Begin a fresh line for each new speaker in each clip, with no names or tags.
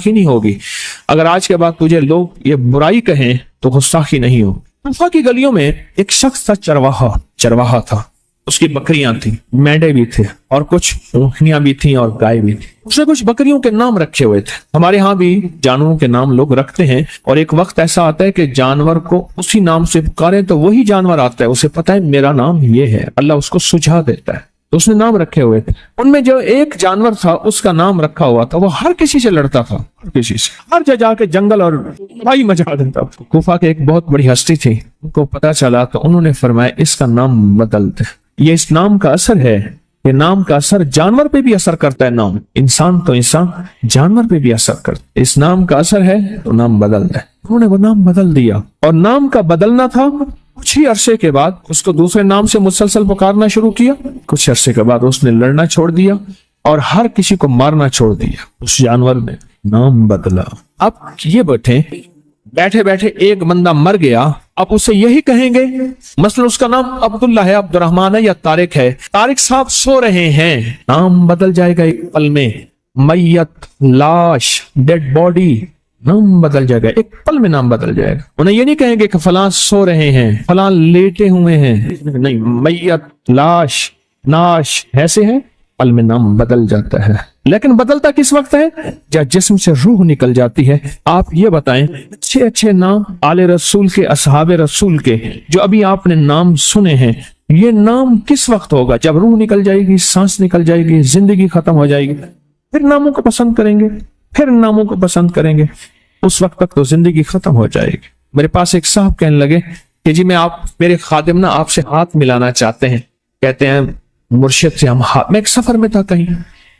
नहीं होगी। अगर आज के बाद तुझे लोग ये बुराई कहें तो गुस्ताखी नहीं हो। कूफा की गलियों में एक शख्स था, चरवाहा था। उसकी बकरियां थी, मेंढे भी थे और कुछ ऊँटनियां भी थी और गाय भी थी। उसने कुछ बकरियों के नाम रखे हुए थे। हमारे यहाँ भी जानवरों के नाम लोग रखते हैं और एक वक्त ऐसा आता है कि जानवर को उसी नाम से पुकारे तो वही जानवर आता है, उसे पता है मेरा नाम ये है, अल्लाह उसको सुझा देता है। तो उसने नाम रखे हुए थे। उनमें जो एक जानवर था उसका नाम रखा हुआ था, वो हर किसी से लड़ता था, हर किसी से, हर जगह जाके जंगल और भाई मचा देता था। कूफा के एक बहुत बड़ी हस्ती थी, उनको पता चला तो उन्होंने फरमाया इसका नाम बदल दे। ये इस नाम का असर है, ये नाम का असर जानवर पे भी असर करता है। नाम इंसान तो इंसान, जानवर पे भी असर करता है। इस नाम का असर है तो नाम बदल दे। उन्होंने वो नाम बदल दिया और नाम का बदलना था। कुछ ही अरसे के बाद उसको दूसरे नाम से मुसलसल पुकारना शुरू किया। कुछ अरसे के बाद उसने लड़ना छोड़ दिया और हर किसी को मारना छोड़ दिया। उस जानवर ने नाम बदला। अब ये बैठे बैठे एक बंदा मर गया, अब उसे यही कहेंगे, मसलन उसका नाम अब्दुल्ला है, अब्दुर्रहमान है या तारिक है, तारिक साहब सो रहे हैं, नाम बदल जाएगा एक पल में। मैयत, लाश, डेड बॉडी, नाम बदल जाएगा एक पल में, नाम बदल जाएगा। उन्हें ये नहीं कहेंगे कि फलां सो रहे हैं, फलां लेटे हुए हैं, नहीं, मैयत, लाश, नाश ऐसे है, पल में नाम बदल जाता है। लेकिन बदलता किस वक्त है? जब जिस्म से रूह निकल जाती है। आप ये बताएं, अच्छे अच्छे नाम आले रसूल के, असहाबे रसूल के, जो अभी आपने नाम सुने हैं, ये नाम किस वक्त होगा? जब रूह निकल जाएगी, सांस निकल जाएगी, जिंदगी खत्म हो जाएगी, फिर नामों को पसंद करेंगे, फिर नामों को पसंद करेंगे। उस वक्त तक तो जिंदगी खत्म हो जाएगी। मेरे पास एक साहब कहने लगे कि जी मेरे खादिम ना आपसे हाथ मिलाना चाहते हैं। कहते हैं मुर्शिद से हम हाथ, मैं एक सफर में था कहीं,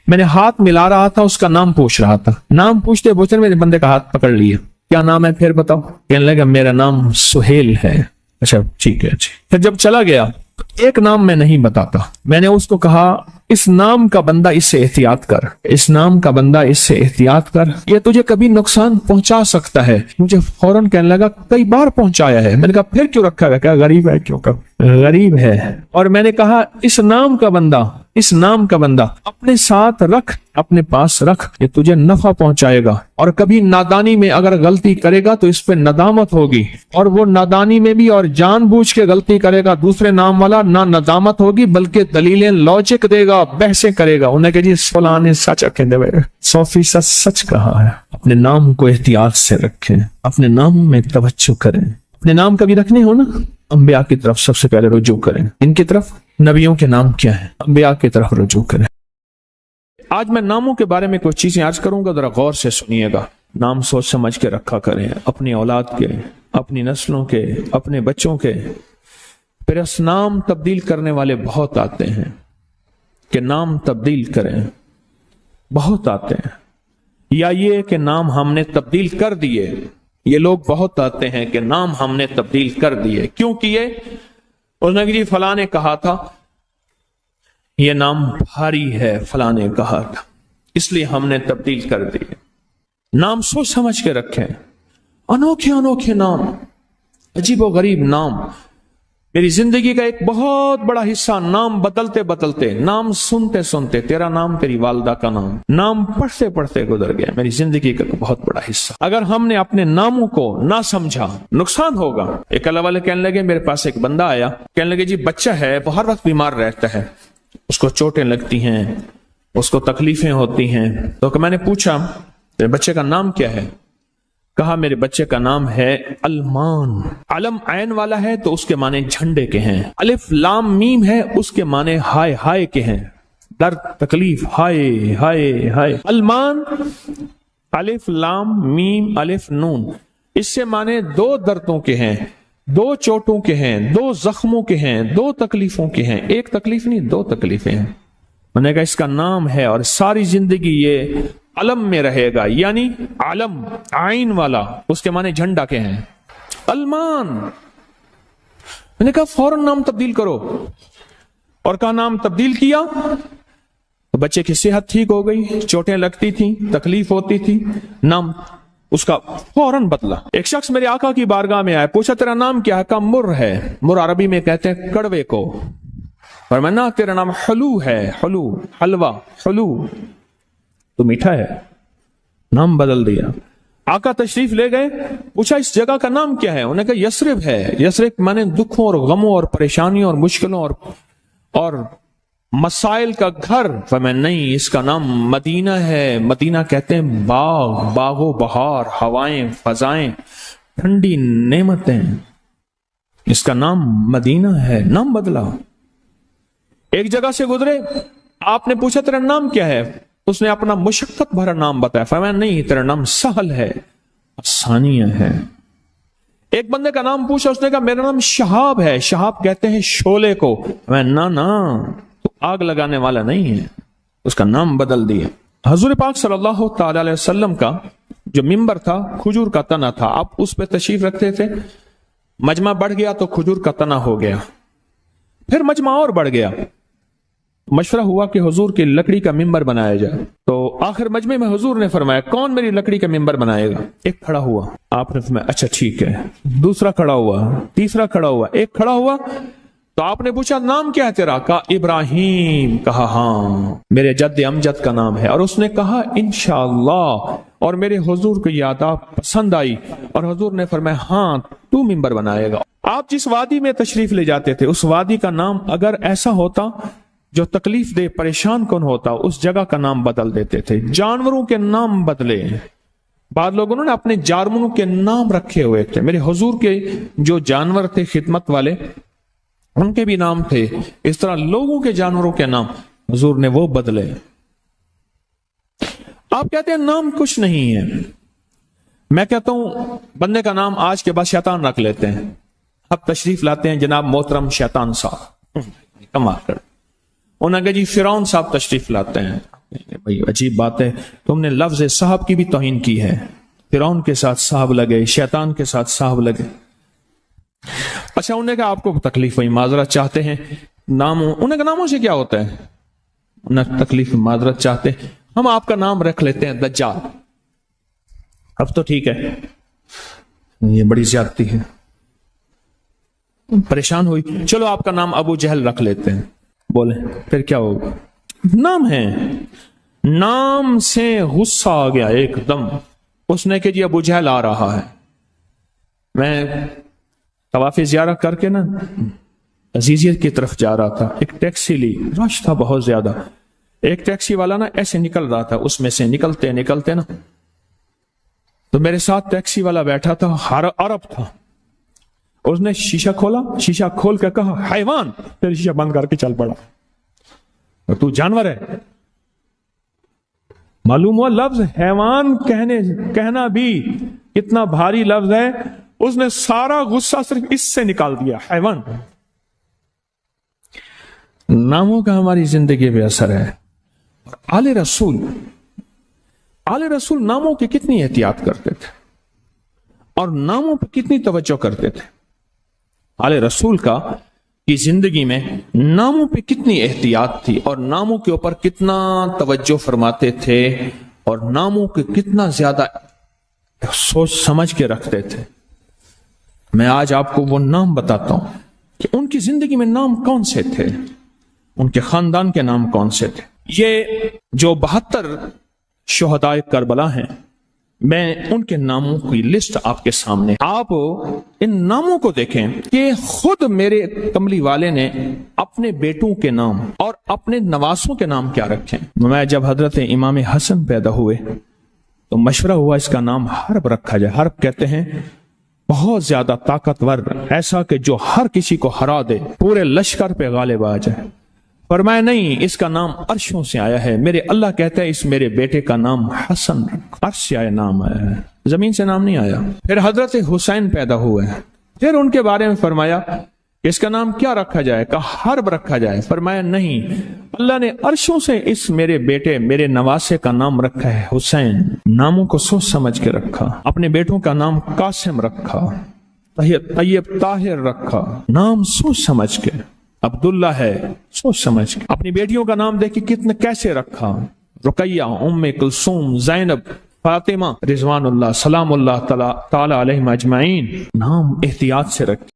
मैंने हाथ मिला रहा था, उसका नाम पूछ रहा था। नाम पूछते पूछते मेरे बंदे का हाथ पकड़ लिया। क्या नाम है फिर बताओ? कहने लगा मेरा नाम सुहेल है। अच्छा ठीक है, अच्छी। फिर जब चला गया, एक नाम मैं नहीं बताता। मैंने उसको कहा इस नाम का बंदा इससे एहतियात कर, इस नाम का बंदा इससे एहतियात कर, ये तुझे कभी नुकसान पहुंचा सकता है। मुझे फौरन कहने लगा कई बार पहुंचाया है। मैंने कहा फिर क्यों रखा है? क्या गरीब है? क्यों कब गरीब है? और मैंने कहा इस नाम का बंदा अपने साथ रख, अपने पास रख, ये तुझे नफा पहुंचाएगा। और कभी नादानी में अगर गलती करेगा तो इस पे नदामत होगी, और वो नादानी में भी और जानबूझ के गलती करेगा दूसरे नाम वाला, ना नदामत होगी बल्कि दलीलें लॉजिक देगा, बहसें करेगा। उन्हें कह जी फलां ने सच कहते 100% सच कहा है। अपने नाम को एहतियात से रखें, अपने नाम में तवज्जो करें। अपने नाम कभी रखने हो ना, अंबिया की तरफ सबसे पहले रुजू करें। इनकी तरफ, नबियों के नाम क्या है, अंबिया की तरफ रुजू करें। आज मैं नामों के बारे में कुछ चीजें आज करूंगा, जरा गौर से सुनिएगा। नाम सोच समझ के रखा करें, अपनी औलाद के, अपनी नस्लों के, अपने बच्चों के। फिर नाम तब्दील करने वाले बहुत आते हैं कि नाम तब्दील करें, बहुत आते हैं। या ये कि नाम हमने तब्दील कर दिए, ये लोग बहुत आते हैं कि नाम हमने तब्दील कर दिए। क्यों किए? उसने जी फलां ने कहा था ये नाम भारी है, फलां ने कहा था, इसलिए हमने तब्दील कर दिए। नाम सोच समझ के रखें। अनोखे अनोखे नाम, अजीबो गरीब नाम। मेरी जिंदगी का एक बहुत बड़ा हिस्सा नाम बदलते बदलते, नाम सुनते सुनते, तेरा नाम, तेरी वालदा का नाम पढ़ते पढ़ते गुजर गया। मेरी जिंदगी का बहुत बड़ा हिस्सा। अगर हमने अपने नामों को ना समझा, नुकसान होगा। एक अल्लाह वाले कहने लगे, मेरे पास एक बंदा आया, कहने लगे जी बच्चा है, वो हर वक्त बीमार रहता है, उसको चोटें लगती हैं, उसको तकलीफें होती हैं। तो मैंने पूछा तेरे बच्चे का नाम क्या है? कहा मेरे बच्चे का नाम है अलमान। अलम ऐन वाला है तो उसके माने झंडे के हैं, अलिफ लाम मीम है उसके माने हाय हाय के हैं, दर्द तकलीफ, हाय हाय हाय। अलमान, अलिफ लाम मीम अलिफ नून, इससे माने दो दर्दों के हैं, दो चोटों के हैं, दो जख्मों के हैं, दो तकलीफों के हैं। एक तकलीफ नहीं, दो तकलीफें हैं। मैंने कहा इसका नाम है और सारी जिंदगी ये अलम में रहेगा, यानी आलम आइन वाला, उसके माने झंडा के हैं, अलमान। मैंने कहा फौरन नाम तब्दील करो, और का नाम तब्दील किया तो बच्चे की सेहत ठीक हो गई, चोटें लगती थी, तकलीफ होती थी, नाम उसका फौरन बदला। एक शख्स मेरे आका की बारगाह में आया, पूछा तेरा नाम क्या है? कहा मुर है। मुर अरबी में कहते हैं कड़वे को। और मैं ना तेरा नाम हलू है, हलू, हलवा, हलू तो मीठा है। नाम बदल दिया। आका तशरीफ ले गए, पूछा इस जगह का नाम क्या है? उन्होंने कहा यस्रिब है। यस्रिब माने दुखों और गमों और परेशानियों और मुश्किलों और मसाइल का घर। फरमाया नहीं, इसका नाम मदीना है। मदीना कहते हैं बाग, बागो बहार, हवाएं, फजाएं, ठंडी नेमतें। इसका नाम मदीना है। नाम बदला। एक जगह से गुजरे, आपने पूछा तेरा नाम क्या है? उसने अपना मुशक्कत भरा नाम बताया। फरमाया नहीं, तेरा नाम सहल है, आसानिया है। एक बंदे का नाम पूछा, उसने कहा मेरा नाम शहाब है। शहाब कहते हैं शोले को। मैं ना तो आग लगाने वाला नहीं है। उसका नाम बदल दिया। हजूर पाक सल्लल्लाहु ताला अलैहि वसल्लम का जो मिंबर था, खजूर का तना था। आप उस पर तशरीफ रखते थे। मजमा बढ़ गया तो खजूर का तना हो गया, फिर मजमा और बढ़ गया। मशवरा हुआ कि हुजूर की लकड़ी का मिंबर बनाया जाए। तो आखिर मजमे में हुजूर ने फरमाया कौन मेरी लकड़ी का मिंबर बनाएगा? एक खड़ा हुआ, आपने फरमाया अच्छा ठीक है। दूसरा खड़ा हुआ, तीसरा खड़ा हुआ, एक खड़ा हुआ। तो आपने पूछा नाम क्या है तेरा? कहा इब्राहिम। कहा हाँ, मेरे जद्द अमजद का नाम है। और उसने कहा इंशाअल्लाह। और मेरे हुजूर को याद पसंद आई और हुजूर ने फरमाया हाँ तू मिंबर बनाएगा। आप जिस वादी में तशरीफ ले जाते थे, उस वादी का नाम अगर ऐसा होता जो तकलीफ दे, परेशान कौन होता, उस जगह का नाम बदल देते थे। जानवरों के नाम बदले। बाद लोगों ने अपने जानवरों के नाम रखे हुए थे। मेरे हुजूर के जो जानवर थे खिदमत वाले, उनके भी नाम थे। इस तरह लोगों के जानवरों के नाम हुजूर ने वो बदले। आप कहते हैं नाम कुछ नहीं है। मैं कहता हूं बंदे का नाम आज के बाद शैतान रख लेते हैं। अब तशरीफ लाते हैं जनाब मोहतरम शैतान साहब, कमाल कर। उन्होंने कहा जी फिरौन साहब तशरीफ लाते हैं। भाई अजीब बात है, तुमने लफ्ज साहब की भी तौहीन की है। फिरौन के साथ साहब लगे, शैतान के साथ साहब लगे। अच्छा, उन्होंने कहा आपको तकलीफ हुई, माजरत चाहते हैं। नामों, उन्होंने कहा नामों से क्या होता है? उन्हें तकलीफ माजरत चाहते हैं, हम आपका नाम रख लेते हैं दज्जाल। अब तो ठीक है, ये बड़ी ज्यादती है। परेशान हुई, चलो आपका नाम अबू जहल रख लेते हैं। बोले फिर क्या होगा? नाम है, नाम से गुस्सा आ गया एकदम। उसने कहा जी अबू जहल आ रहा है। मैं तवाफ़े ज़ियारत करके ना अजीजियत की तरफ जा रहा था, एक टैक्सी ली, रश था बहुत ज्यादा। एक टैक्सी वाला ना ऐसे निकल रहा था, उसमें से निकलते निकलते ना, तो मेरे साथ टैक्सी वाला बैठा था, हर अरब था। उसने शीशा खोला, शीशा खोल के कहा हैवान, फिर शीशा बंद करके चल पड़ा। तू जानवर है। मालूम हुआ लफ्ज हैवान कहना भी इतना भारी लफ्ज है। उसने सारा गुस्सा सिर्फ इससे निकाल दिया, हैवान। नामों का हमारी जिंदगी पे असर है। आले रसूल नामों की कितनी एहतियात करते थे और नामों पर कितनी तवज्जो करते थे। आले रसूल की जिंदगी में नामों पे कितनी एहतियात थी और नामों के ऊपर कितना तवज्जो फरमाते थे और नामों के कितना ज्यादा सोच समझ के रखते थे। मैं आज आपको वो नाम बताता हूं कि उनकी जिंदगी में नाम कौन से थे, उनके खानदान के नाम कौन से थे। ये जो 72 शुहदाए करबला हैं, मैं उनके नामों की लिस्ट आपके सामने। आप इन नामों को देखें कि खुद मेरे कमली वाले ने अपने बेटों के नाम और अपने नवासों के नाम क्या रखे। मैं जब हजरत इमाम हसन पैदा हुए तो मशवरा हुआ इसका नाम हर्ब रखा जाए। हर्ब कहते हैं बहुत ज्यादा ताकतवर, ऐसा कि जो हर किसी को हरा दे, पूरे लश्कर पे गालिब आ जाए। फरमाया नहीं, इसका नाम अर्शों से आया है। मेरे अल्लाह कहता है इस मेरे बेटे का नाम हसन, अर्श से आया नाम आया है, जमीन से नाम नहीं आया। फिर हजरत हुसैन पैदा हुए, फिर उनके बारे में फरमाया इसका नाम क्या रखा जाए? कहा हर्ब रखा जाए। फरमाया नहीं, अल्लाह ने अर्शों से इस मेरे बेटे, मेरे नवासे का नाम रखा है हुसैन। नामों को सोच समझ के रखा। अपने बेटों का नाम कासिम रखा, तैयब ताहिर रखा, नाम सोच समझ के। अब्दुल्ला है, सोच समझ के। अपनी बेटियों का नाम देखिए कितने कैसे रखा, रुकैया, उम्मे कुलसूम, ज़ैनब, फातिमा, रिजवानुल्लाह, सलामुल्लाह ताला अलैहिम अजमाइन। नाम एहतियात से रखे।